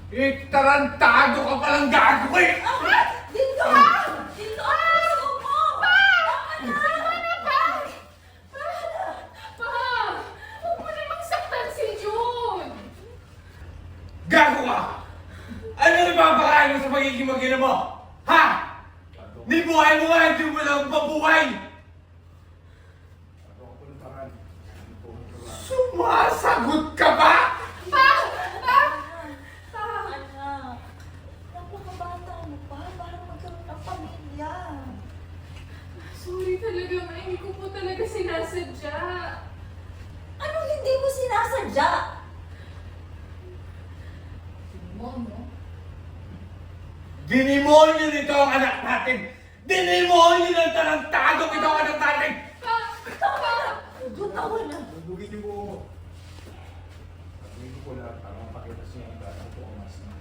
Tarantado ka palang gago eh! Dito ha! Dito ha! Gusto mo! Pa! Tama na ba? Pa! Huwag mo namang saktan si June! Gago ka! Ano ipapakain mo sa pagiging mag-ina mo? Ha? Ni buhay mo nga, hindi mo lang mabuhay! Sumasagot ka ba? Pa! Pa! Pa! Anak, napakabata mo pa para magkaroon ng pamilya. Sorry talaga, ma. Hindi ko po talaga sinasadya. Anong hindi mo sinasadya? No? Dinimonyo nito ang anak natin! Dinimonyo ng tarantado ito ang anak natin! Pa! Pa! Tawa na. Dugin niyo po. Gagawin ko po lahat para mapakita sa inyo ang totoong mas na.